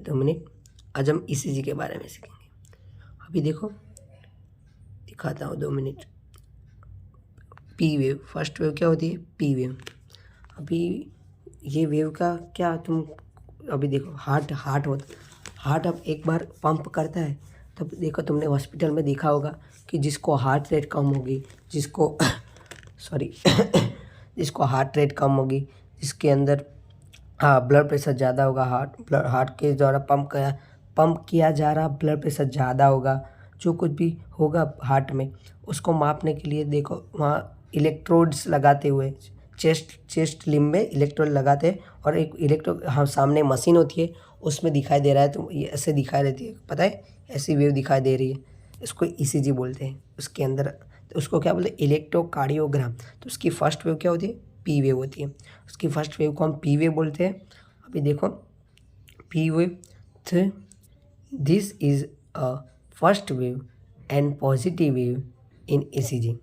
2 minute, आज हम ECG के बारे में सीखेंगे। अभी देखो दिखाता हूँ, 2 minute. P wave, first wave क्या होती है? P wave. अभी ये वेव का क्या तुम अभी देखो, हार्ट होता, हार्ट अब एक बार पंप करता है तब देखो, तुमने हॉस्पिटल में देखा होगा कि जिसको हार्ट रेट कम होगी, जिसको सॉरी जिसको हार्ट रेट कम होगी, जिसके अंदर ब्लड प्रेशर ज़्यादा होगा, हार्ट के द्वारा पंप किया जा रहा ब्लड प्रेशर ज़्यादा होगा, जो कुछ भी होगा हार्ट में, उसको मापने के लिए देखो वहाँ इलेक्ट्रोड्स लगाते हुए चेस्ट लिम्ब में इलेक्ट्रोड लगाते हैं, और एक इलेक्ट्रोड सामने मशीन होती है, उसमें दिखाई दे रहा है, तो ये ऐसे दिखाई देती है, पता है, ऐसी वेव दिखाई दे रही है, इसको ईसीजी बोलते हैं। उसके अंदर तो उसको क्या बोलते हैं? इलेक्ट्रोकार्डियोग्राम। तो उसकी फर्स्ट वेव क्या होती है? पी वेव होती है। उसकी फर्स्ट वेव को हम पी वेव बोलते हैं। अभी देखो P wave, this is a first wave and positive wave in ECG.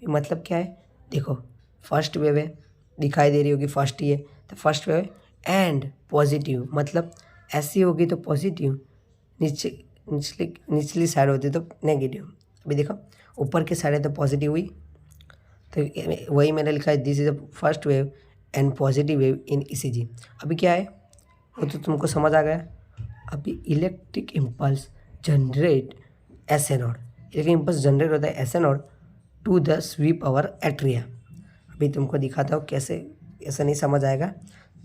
मतलब क्या है? देखो फर्स्ट वेव है, दिखाई दे रही होगी, फर्स्ट ही है तो फर्स्ट वेव है, एंड पॉजिटिव मतलब ऐसी होगी तो पॉजिटिव, निचली साइड होती तो नेगेटिव। अभी देखो ऊपर की साइड है तो पॉजिटिव हुई, तो वही मैंने लिखा है, this is a first wave and positive wave in ECG. अभी क्या है वो तो तुमको समझ आ गया। अभी electric impulse generate S N और, इलेक्ट्रिक इम्पल्स जनरेट होता है एस एन और to the sweep our atria. अभी तुमको दिखाता हूँ कैसे, ऐसा नहीं समझ आएगा।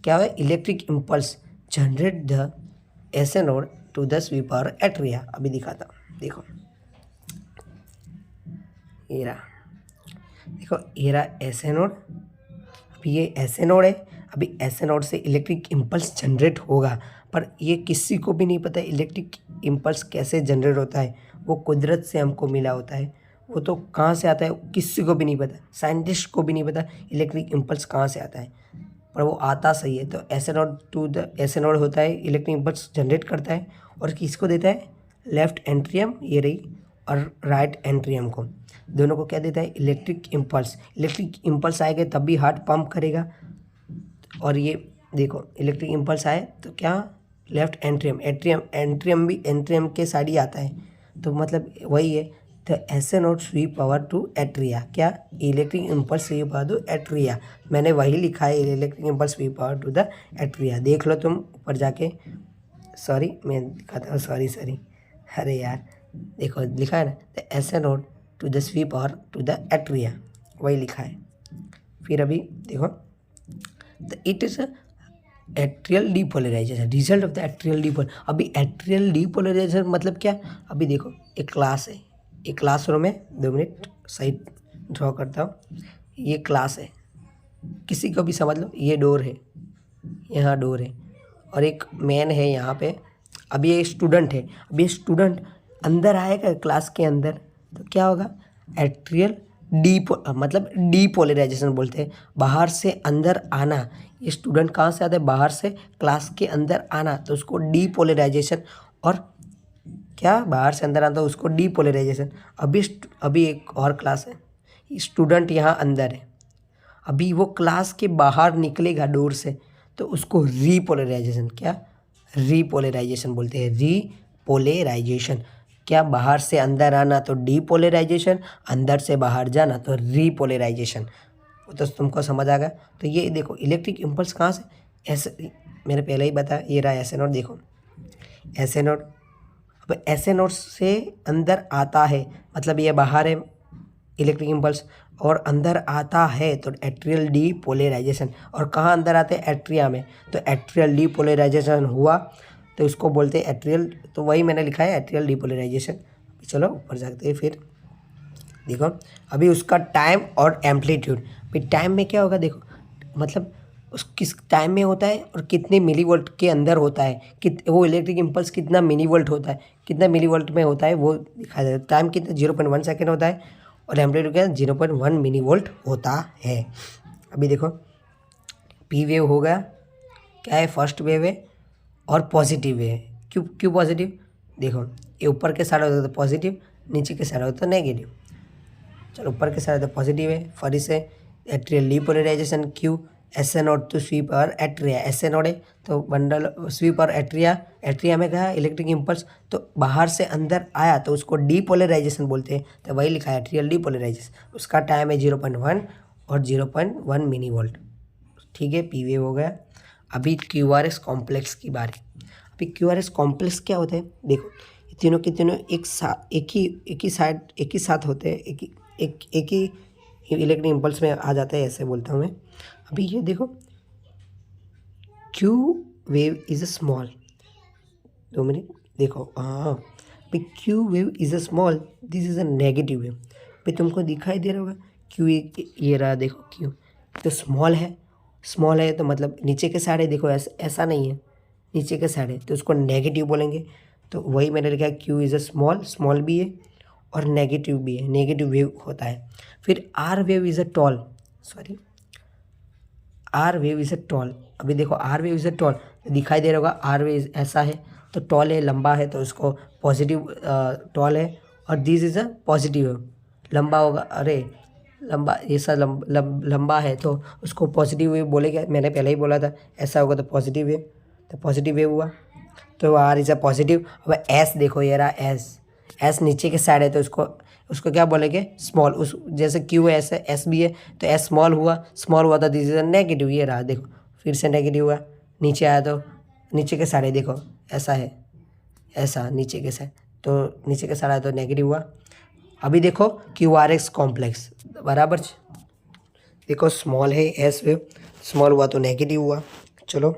क्या है? Electric impulse generate the S N और to the sweep our atria. अभी दिखाता हूँ, देखो ये रहा, देखो ये रहा एस एन और, अभी ये एस एन और है। अभी एस एन और से इलेक्ट्रिक इम्पल्स जनरेट होगा, पर ये किसी को भी नहीं पता इलेक्ट्रिक इम्पल्स कैसे जनरेट होता है, वो कुदरत से हमको मिला होता है, वो तो कहाँ से आता है किसी को भी नहीं पता, साइंटिस्ट को भी नहीं पता इलेक्ट्रिक इम्पल्स कहाँ से आता है, पर वो आता सही है। तो एस एन और टू द एस एन और होता है, इलेक्ट्रिक इम्पल्स जनरेट करता है, और किसको देता है? लेफ्ट एंट्रियम, ये रही, और राइट एंट्रियम को, दोनों को क्या देता है? Electric impulse. इलेक्ट्रिक इम्पल्स आएगा तब भी हार्ट पंप करेगा, और ये देखो इलेक्ट्रिक इम्पल्स आए तो क्या? लेफ्ट एंट्रियम, एंट्रियम भी एंट्रियम के साइड ही आता है, तो मतलब वही है। तो S A node sweep power to atria, क्या? Electric impulse sweep power to atria, मैंने वही लिखा है, electric impulse sweep power to the atria. देख लो तुम ऊपर जाके, सॉरी मैं दिखाता हूँ, सॉरी, अरे यार देखो लिखा है ना, the S A node to the sweep power to the atria, वही लिखा है। फिर अभी देखो, तो it is atrial depolarization, result of the atrial depol. अभी एट्रियल डीपोलराइजेशन मतलब क्या? अभी देखो एक क्लास है, एक क्लासरूम है, 2 मिनट साइड ड्रॉ करता हूँ, ये क्लास है, किसी को भी समझ लो, ये डोर है, यहाँ डोर है, और एक मैन है यहाँ पे। अभी ये स्टूडेंट है, अभी ये स्टूडेंट अंदर आएगा क्लास के अंदर तो क्या होगा? एट्रियल मतलब डीपोलराइजेशन बोलते हैं, बाहर से अंदर आना। ये स्टूडेंट कहाँ से आता है? बाहर से क्लास के अंदर आना, तो उसको डीपोलराइजेशन। और क्या? बाहर से अंदर आता है उसको डीपोलराइजेशन। अभी एक और क्लास है, स्टूडेंट यहाँ अंदर है, अभी वो क्लास के बाहर निकलेगा डोर से तो उसको रीपोलराइजेशन, क्या? रीपोलराइजेशन बोलते हैं, रीपोलराइजेशन। क्या? बाहर से अंदर आना तो डीपोलराइजेशन, अंदर से बाहर जाना तो रीपोलराइजेशन। वो तो तुमको समझ आ गया। तो ये देखो इलेक्ट्रिक इम्पल्स कहाँ से, ऐसे मैंने पहले ही बताया, ये रहा एस ए नोड, देखो एस ए नोड। अब एस ए नोड से अंदर आता है मतलब ये बाहर है इलेक्ट्रिक इम्पल्स, और अंदर आता है तो एट्रियल डीपोलराइजेशन। और कहाँ अंदर आते हैं? एट्रिया में, तो एट्रियल डीपोलराइजेशन हुआ तो उसको बोलते हैं एट्रियल, तो वही मैंने लिखा है एट्रियल डीपोलराइजेशन। चलो ऊपर जाते हैं, फिर देखो अभी उसका टाइम और एम्पलीट्यूड। फिर टाइम में क्या होगा देखो, मतलब उस किस टाइम में होता है और कितने मिलीवोल्ट के अंदर होता है, वो इलेक्ट्रिक इम्पल्स कितना मिलीवोल्ट होता है, कितना मिलीवोल्ट में होता है वो दिखाया जाता है। टाइम कितना? 0.1 सेकेंड होता है, और एम्पलीट्यूड क्या? 0.1 मिलीवोल्ट होता है। अभी देखो पी वेव हो गया, क्या है? फर्स्ट वेव है और पॉजिटिव है। क्यों पॉजिटिव? देखो ये ऊपर के साइड होता है तो पॉजिटिव, नीचे के साइड होता है नेगेटिव। चलो ऊपर के साइड तो पॉजिटिव है, फर्स्ट से एट्रियल डीपोलराइजेशन, क्यों? S A node to sweep our atria, S A node है तो bundle sweep our atria, atria में गया इलेक्ट्रिक इम्पल्स तो बाहर से अंदर आया तो उसको डीपोलराइजेशन बोलते हैं, तो वही लिखा है एट्रियल डीपोलराइजेशन। उसका टाइम है 0.1 और 0.1 मिनी वोल्ट। ठीक है, पी वेव हो गया। अभी क्यू आर एस कॉम्प्लेक्स की बारी। अभी क्यू आर एस कॉम्प्लेक्स क्या होता है, देखो ये तीनों के तीनों एक ही साथ होते हैं, एक ही इलेक्ट्रिक इम्पल्स में आ जाता है, ऐसे बोलता हूँ मैं। अभी ये देखो Q wave is a small, 2 minute देखो, हाँ भाई Q wave is a small, this is a negative wave. भाई तुमको दिखाई दे रहा होगा क्यू, ये रहा देखो क्यू तो स्मॉल है तो मतलब नीचे के साइड है, देखो ऐसा नहीं है, नीचे के साइड है तो उसको नेगेटिव बोलेंगे। तो वही मैंने लिखा क्यू इज़ अ स्मॉल भी है और नेगेटिव भी है, नेगेटिव वेव होता है। फिर R wave is a tall, R wave is a tall. अभी देखो R wave is a tall, दिखाई दे रहा होगा आर वेव ऐसा है तो टॉल है, लंबा है तो उसको पॉजिटिव टॉल है। और this is a positive wave, लंबा होगा, अरे लंबा ऐसा लंबा है तो उसको पॉजिटिव वेव बोलेंगे, मैंने पहले ही बोला था ऐसा होगा तो पॉजिटिव वेव, तो पॉजिटिव वेव हुआ। तो आर इज़ अ पॉजिटिव। अब एस देखो ये रहा एस नीचे के साइड है तो उसको क्या बोलेंगे स्मॉल। उस जैसे क्यू है ऐसे एस भी है तो एस स्मॉल हुआ तो दिस इज अ नेगेटिव, ये रहा देखो फिर से नेगेटिव हुआ। नीचे आया तो नीचे के साइड है, देखो ऐसा है, ऐसा नीचे के साइड तो नीचे के साइड आया तो नेगेटिव हुआ। अभी देखो क्यू आर एक्स कॉम्प्लेक्स बराबर, देखो स्मॉल है एस वेव, स्मॉल हुआ तो नेगेटिव हुआ। चलो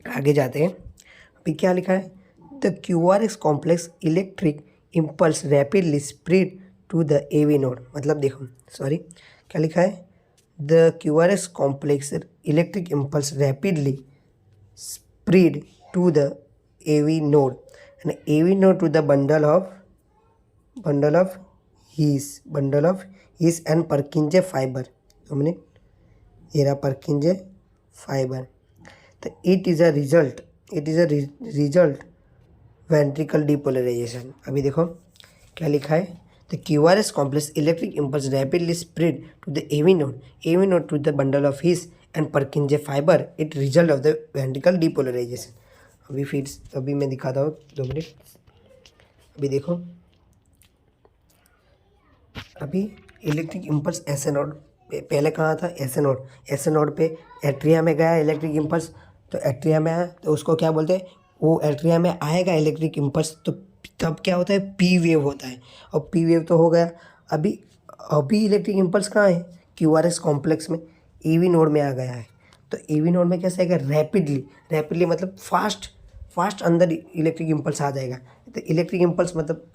आगे जाते हैं। अभी क्या लिखा है, the Q R X complex electric impulse rapidly spread to the A V node. मतलब देखो क्या लिखा है, the Q R X complex electric impulse rapidly spread to the A V node and A V node to the bundle of His and Purkinje fibre. 2 minute, ये रहा Purkinje fibre. तो it is a result ventricle depolarisation. अभी देखो क्या लिखा है, the Q R S complex electric impulse rapidly spread to the AV node to the bundle of His and Purkinje fibre, it result of the ventricle depolarisation. अभी मैं दिखाता हूँ, 2 minute. अभी देखो अभी इलेक्ट्रिक इम्पल्स ऐसे नोड पहले कहाँ था, ऐसे नोड पे एट्रिया में गया इलेक्ट्रिक इम्पल्स, तो एट्रिया में आया तो उसको क्या बोलते हैं, वो एट्रिया में आएगा इलेक्ट्रिक इम्पल्स तो तब क्या होता है पी वेव होता है। और पी वेव तो हो गया। अभी इलेक्ट्रिक इम्पल्स कहाँ है, क्यू आर एस कॉम्प्लेक्स में ए वी नोड में आ गया है। तो ए वी नोड में कैसे आएगा, रैपिडली मतलब फास्ट अंदर इलेक्ट्रिक इम्पल्स आ जाएगा। तो इलेक्ट्रिक इम्पल्स मतलब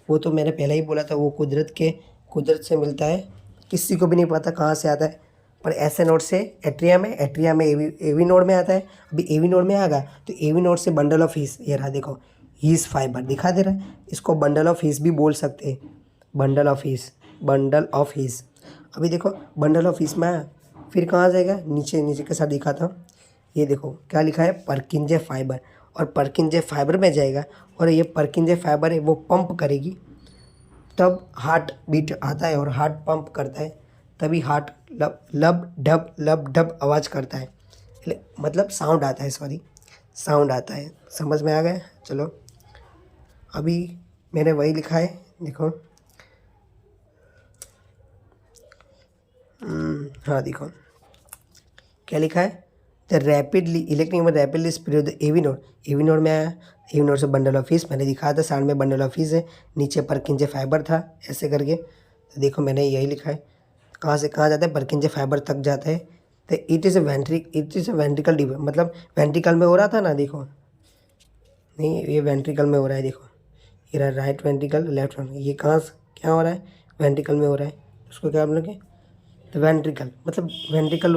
वो तो मैंने पहले ही बोला था, वो कुदरत से मिलता है, किसी को भी नहीं पता कहाँ से आता है। पर ऐसे नोड से एट्रिया में एवी नोड में आता है। अभी एवी नोड में आ गया तो एवी नोड से बंडल ऑफ हीस, ये रहा देखो हीस फाइबर दिखा दे रहा है, इसको बंडल ऑफ हीस भी बोल सकते हैं, बंडल ऑफ हीस। अभी देखो बंडल ऑफ हीस में आया, फिर कहाँ जाएगा, नीचे के साथ दिखा था, ये देखो क्या लिखा है परकिंजे फाइबर, और परकिंजे फाइबर में जाएगा और ये परकिंजे फाइबर है वो पंप करेगी, तब हार्ट बीट आता है और हार्ट पंप करता है, तभी हार्ट लब ढब आवाज़ करता है, मतलब साउंड आता है। समझ में आ गया। चलो अभी मैंने वही लिखा है, देखो हाँ देखो क्या लिखा है, the rapidly electric spread the AV node में आया, एवी नोड से बंडल ऑफ हीस मैंने दिखाया था, साइड में बंडल ऑफ हीस है, नीचे परकिंजे फाइबर था ऐसे करके। तो देखो मैंने यही लिखा है, कहाँ से कहाँ जाता है, परकिंजे फाइबर तक जाता है। तो it is a ventricle div, मतलब वेंट्रिकल में हो रहा था ना, देखो नहीं ये वेंट्रिकल में हो रहा है, देखो ये रहा राइट वेंट्रिकल लेफ्ट वेंट्रिकल, ये क्या हो रहा है वेंट्रिकल में हो रहा है, उसको क्या बोलोगे, तो वेंट्रिकल मतलब वेंट्रिकल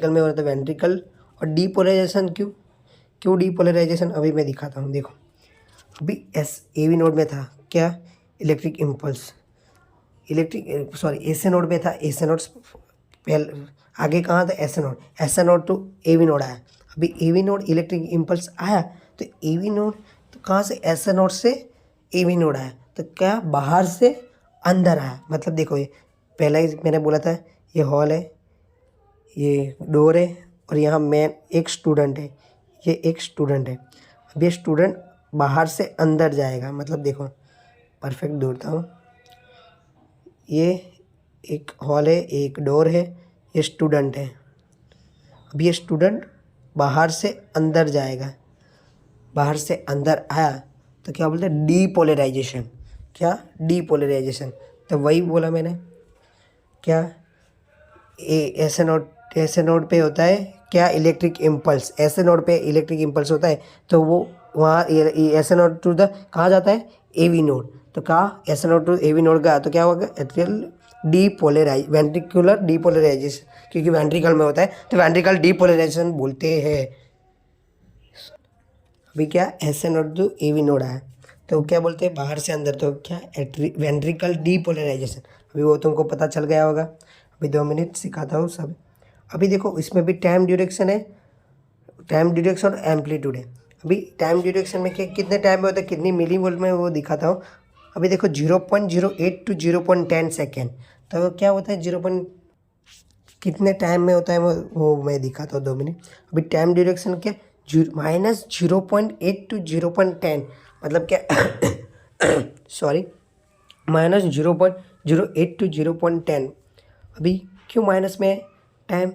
में हो रहा था वेंट्रिकल। और डीपोलराइजेशन क्यों डीपोलराइजेशन, अभी मैं दिखाता हूँ। देखो अभी एवी नोड में था क्या, इलेक्ट्रिक इम्पल्स एसे नोड में था, एसे नोड पहले आगे कहाँ था, एसे नोड तो एवी नोड आया। अभी एवी नोड इलेक्ट्रिक इम्पल्स आया तो एवी नोड तो कहाँ से, एसे नोड से एवी नोड आया, तो क्या बाहर से अंदर आया। मतलब देखो ये पहला ही मैंने बोला था, ये हॉल है, ये डोर है और यहाँ मैन एक स्टूडेंट है, ये एक स्टूडेंट है। अब ये स्टूडेंट बाहर से अंदर जाएगा, मतलब देखो परफेक्ट दौड़ता हूँ, ये एक हॉल है, एक डोर है, ये स्टूडेंट है। अब ये स्टूडेंट बाहर से अंदर जाएगा, बाहर से अंदर आया तो क्या बोलते हैं, डीपोलराइजेशन। क्या, डीपोलराइजेशन। तो वही बोला मैंने, क्या ऐसे नोड पे होता है क्या, इलेक्ट्रिक इम्पल्स। ऐसे नोड पे इलेक्ट्रिक इम्पल्स होता है तो वो वहाँ ऐसे नोड टू द कहाँ जाता है, एवी नोड। तो कहाँ, ऐसे नोड टू एवी नोड गया तो क्या होगा, एट्रियल डीपोलराइज, वेंट्रिकुलर डीपोलराइजेशन, क्योंकि वेंट्रिकल में होता है तो वेंट्रिकल डीपोलराइजेशन बोलते हैं। अभी क्या, ऐसे नोड टू एवी नोड आया तो क्या बोलते हैं, बाहर से अंदर, तो क्या, वेंट्रिकल डीपोलराइजेशन। अभी वो तुमको पता चल गया होगा। अभी 2 मिनट सिखाता हूँ सब। अभी देखो इसमें भी टाइम ड्यूरेक्शन है, टाइम ड्यूरेक्शन और एम्पलीट्यूड है। अभी टाइम ड्यूरेक्शन में कितने टाइम में होता है, कितनी मिली वोल्ट में, वो दिखाता हूँ। अभी देखो 0.08 टू 0.10 सेकेंड, तो क्या होता है, कितने टाइम में होता है वो मैं दिखाता हूँ 2 मिनट। अभी टाइम ड्यूरेक्शन क्या, -0.8 टू 0.10, मतलब क्या सॉरी, -0.08 टू 0.10। अभी क्यों माइनस में टाइम,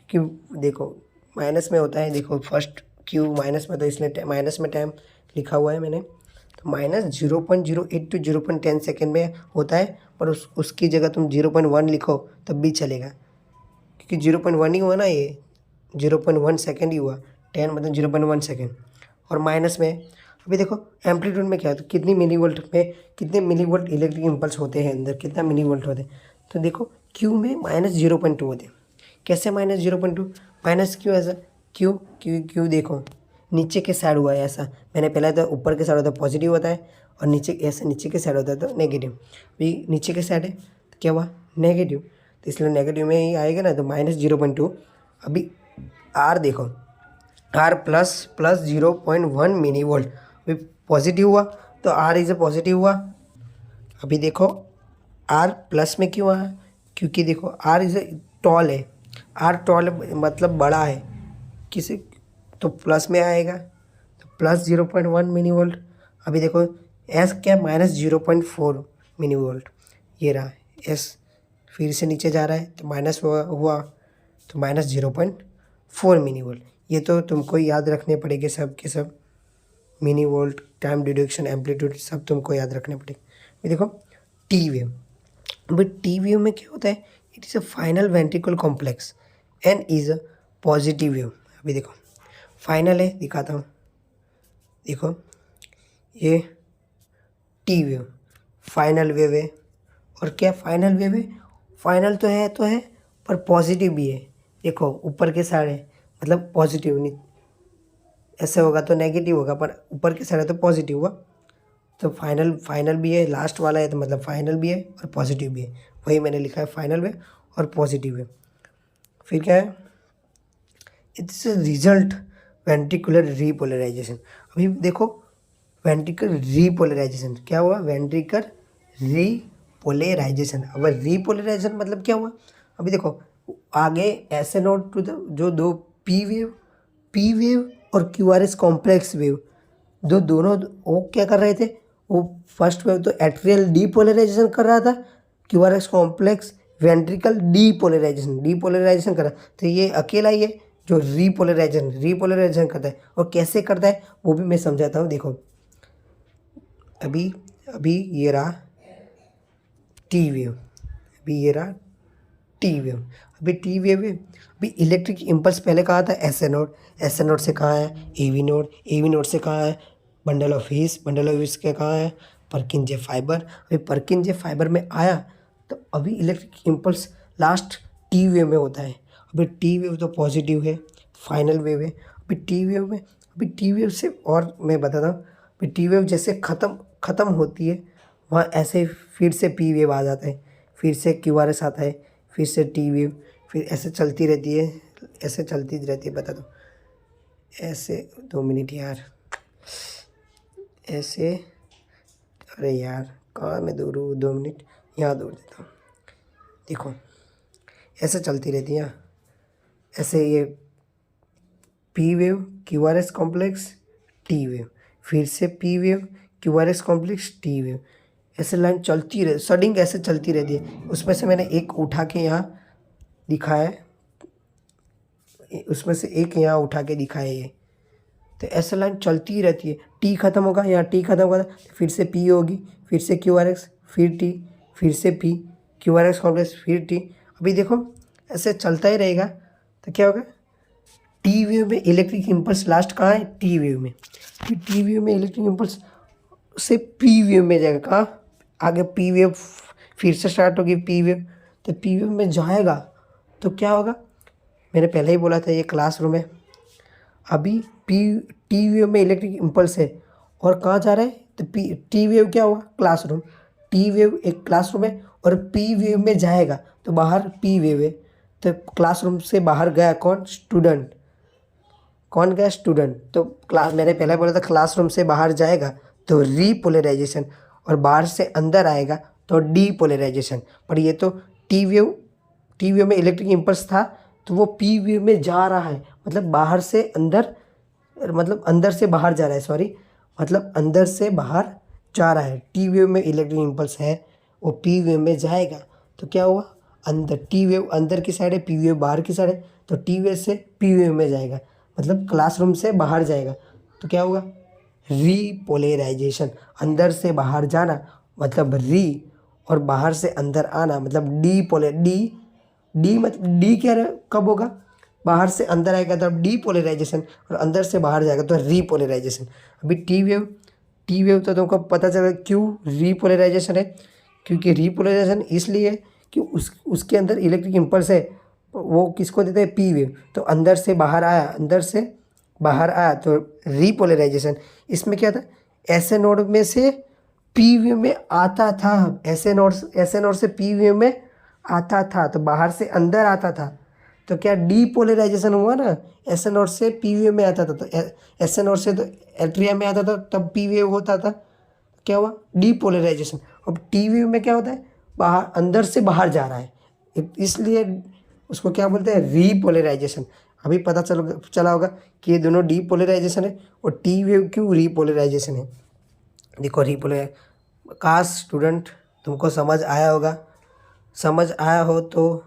क्यों, देखो माइनस में होता है, देखो फर्स्ट क्यू माइनस में, तो इसलिए माइनस में टाइम लिखा हुआ है मैंने। तो -0.08 टू 0.10 सेकेंड में होता है, पर उसकी जगह तुम 0.1 लिखो तब भी चलेगा, क्योंकि 0.1 ही हुआ ना, ये 0.1 सेकेंड ही हुआ, 10 मतलब 0.1 सेकेंड। और माइनस में अभी देखो एम्पलीट्यूड में क्या होता है, कितनी मिली वोल्ट में, कितने मिली वोल्ट इलेक्ट्रिक इम्पल्स होते हैं अंदर, कितना मिली वोल्ट होते हैं। तो देखो क्यू में -0.2 होते हैं। कैसे -0.2, माइनस क्यों ऐसा, क्यों क्यों क्यों, देखो नीचे के साइड हुआ है ऐसा, मैंने पहले तो ऊपर के साइड होता है पॉजिटिव होता है, और नीचे ऐसे नीचे के साइड होता है तो नेगेटिव। अभी नीचे के साइड है तो क्या हुआ, नेगेटिव, तो इसलिए नेगेटिव में ही आएगा ना, तो -0.2। अभी आर देखो, आर प्लस 0.1 मिली वोल्ट, अभी पॉजिटिव हुआ तो आर इज ए पॉजिटिव हुआ। अभी देखो आर प्लस में क्यों आया, क्योंकि देखो आर इज ए टॉल है, आर टॉल मतलब बड़ा है किसी, तो प्लस में आएगा, तो +0.1 मिली वोल्ट। अभी देखो एस क्या, -0.4 मिली वोल्ट, ये रहा एस, फिर से नीचे जा रहा है तो माइनस हुआ तो -0.4 मिली वोल्ट। ये तो तुमको याद रखने पड़ेंगे सब के सब, मिनी वोल्ट, टाइम ड्यूरेक्शन, एम्पलीट्यूड, सब तुमको याद रखने पड़ेंगे। अभी देखो टी वेव, अभी टी वेव में क्या होता है, it is a final ventricle complex and is a positive wave. अभी देखो फाइनल है, दिखाता हूँ, देखो ये टी वेव फाइनल वेव है, और क्या फाइनल वेव है, फाइनल तो है पर पॉजिटिव भी है। देखो ऊपर के साइड है मतलब पॉजिटिव, नहीं ऐसे होगा तो नेगेटिव होगा, पर ऊपर के साइड है तो पॉजिटिव हुआ। तो फाइनल भी है, लास्ट वाला है तो मतलब फाइनल भी है और पॉजिटिव भी है, वही मैंने लिखा है फाइनल वेव और पॉजिटिव वेव। फिर क्या है, इट्स रिजल्ट वेंट्रिकुलर रीपोलराइजेशन। अभी देखो वेंट्रिकल रीपोलराइजेशन क्या हुआ, वेंट्रिकल रीपोलराइजेशन। अब रीपोलराइजेशन मतलब क्या हुआ, अभी देखो आगे ऐसे नोड टू द जो दो पी वेव और Q R S complex wave, जो दोनों वो क्या कर रहे थे, वो फर्स्ट वेव तो एट्रियल डीपोलराइजेशन कर रहा था, Q R S complex ventricle depolarisation कर रहा, तो ये अकेला ही है जो रीपोलराइजेशन करता है। और कैसे करता है वो भी मैं समझाता हूँ, देखो अभी अभी ये रहा टी वेव, अभी ये रहा टी वेव, अभी टी वेव है। अभी इलेक्ट्रिक इम्पल्स पहले कहाँ था, एस ए नोड से कहाँ है, ए वी नोड से कहाँ है, बंडल ऑफ हीस के कहाँ है, परकिंजे फाइबर। अभी परकिंजे फाइबर में आया तो अभी electric impulse last T wave में होता है। अभी टी वेव तो पॉजिटिव है, फाइनल वेव है। अभी टी वेव से और मैं बताता हूँ, अभी टी वेव जैसे ख़त्म होती है वहाँ ऐसे फिर से पी वेव आ जाता है, फिर से क्यू आर एस आता है, फिर से टी वेव, फिर ऐसे चलती रहती है, ऐसे चलती रहती है, बता दो ऐसे। 2 मिनट यार, ऐसे, अरे यार कहाँ मैं दूर 2 मिनट यहाँ दूर देता हूँ, देखो ऐसे चलती रहती है, ऐसे ये P wave Q R S complex T wave, फिर से P wave Q R S complex T wave, ऐसे लाइन चलती रहे, सडिंग ऐसे चलती रहती है। उसमें से मैंने एक उठा के यहाँ दिखाया है, उसमें से एक यहाँ उठा के दिखाया है ये। तो ऐसे लाइन चलती ही रहती है। टी खत्म होगा, यहाँ टी खत्म होगा, फिर से पी होगी, फिर से क्यू आर एक्स, फिर टी, फिर से P, Q R X complex, फिर टी। अभी देखो ऐसे चलता ही रहेगा तो क्या होगा, टी वेव में इलेक्ट्रिक इम्पल्स लास्ट कहाँ है, टी वेव में। फिर टी वेव में इलेक्ट्रिक इम्पल्स से पी वेव में जाएगा, कहाँ, आगे पी वेव, फिर से स्टार्ट होगी पी वेव। तो पी वेव में जाएगा तो क्या होगा, मैंने पहले ही बोला था ये क्लासरूम है। अभी टी वेव में इलेक्ट्रिक इम्पल्स है और कहाँ जा रहा है, तो टी वेव क्या हुआ, क्लासरूम। टी वेव एक क्लासरूम है और पी वेव में जाएगा तो बाहर पी वेव है। तो क्लासरूम से बाहर गया कौन, स्टूडेंट। कौन गया, स्टूडेंट। तो क्लास, मैंने पहले बोला था क्लासरूम से बाहर जाएगा तो रीपोलराइजेशन, और बाहर से अंदर आएगा तो डीपोलराइजेशन। पर ये तो टी वेव में इलेक्ट्रिक इम्पल्स था तो वो पी वेव में जा रहा है, मतलब बाहर से अंदर, मतलब अंदर से बाहर जा रहा है, सॉरी, मतलब अंदर से बाहर जा रहा है। टी वेव में इलेक्ट्रिक इम्पल्स है, वो पी वेव में जाएगा तो क्या हुआ, अंदर, टी वेव अंदर की साइड है, पी वेव बाहर की साइड है, तो टी वेव से पी वेव में जाएगा, मतलब क्लासरूम से बाहर जाएगा तो क्या होगा, रीपोलराइजेशन। अंदर से बाहर जाना मतलब री, और बाहर से अंदर आना मतलब डी मतलब डी क्या कब होगा, बाहर से अंदर आएगा तब डीपोलराइजेशन, और अंदर से बाहर जाएगा तो रीपोलराइजेशन। अभी टी वेव तो तुमको पता चला क्यों रीपोलराइजेशन है, क्योंकि रीपोलराइजेशन इसलिए कि उसके अंदर इलेक्ट्रिक इम्पल्स है, वो किसको देते हैं, पी वेव। तो अंदर से बाहर आया तो रीपोलराइजेशन। इसमें क्या था, ऐसे नोड में से पी वेव में आता था, ऐसे नोड से पी वेव में आता था, तो बाहर से अंदर आता था तो क्या डीपोलराइजेशन हुआ ना, ऐसे नोड से पी वेव में आता था, तो ऐसे नोड से तो एट्रिया में आता था तब पी वेव होता था, क्या हुआ, डीपोलराइजेशन। अब टी वेव में क्या होता है, बाहर, अंदर से बाहर जा रहा है, इसलिए उसको क्या बोलते हैं, रीपोलराइजेशन। अभी पता चला होगा कि ये दोनों डीपोलराइजेशन है और टी वेव क्यों रीपोलराइजेशन है। देखो काश स्टूडेंट तुमको समझ आया होगा, समझ आया हो तो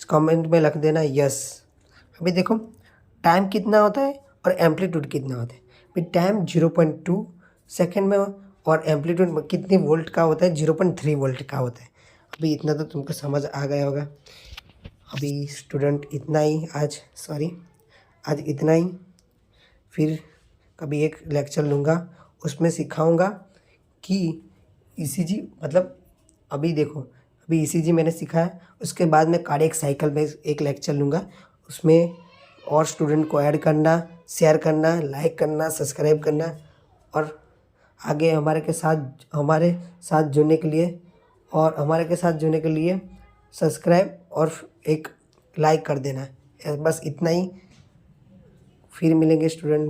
कमेंट में लिख देना यस। अभी देखो टाइम कितना होता है और एम्पलीट्यूड कितना होता है। अभी टाइम 0.2 सेकेंड में और एम्पलीट्यूड कितनी वोल्ट का होता है, 0.3 वोल्ट का होता है। अभी इतना तो तुमको समझ आ गया होगा। अभी स्टूडेंट इतना ही आज इतना ही। फिर कभी एक लेक्चर लूँगा, उसमें सिखाऊंगा कि ईसीजी मतलब, अभी देखो अभी ईसीजी मैंने सिखाया, उसके बाद मैं कार्डियक साइकिल में एक लेक्चर लूँगा, उसमें और स्टूडेंट को ऐड करना, शेयर करना, लाइक करना, सब्सक्राइब करना, और आगे हमारे साथ जुड़ने के लिए सब्सक्राइब और एक लाइक कर देना। बस इतना ही। फिर मिलेंगे स्टूडेंट।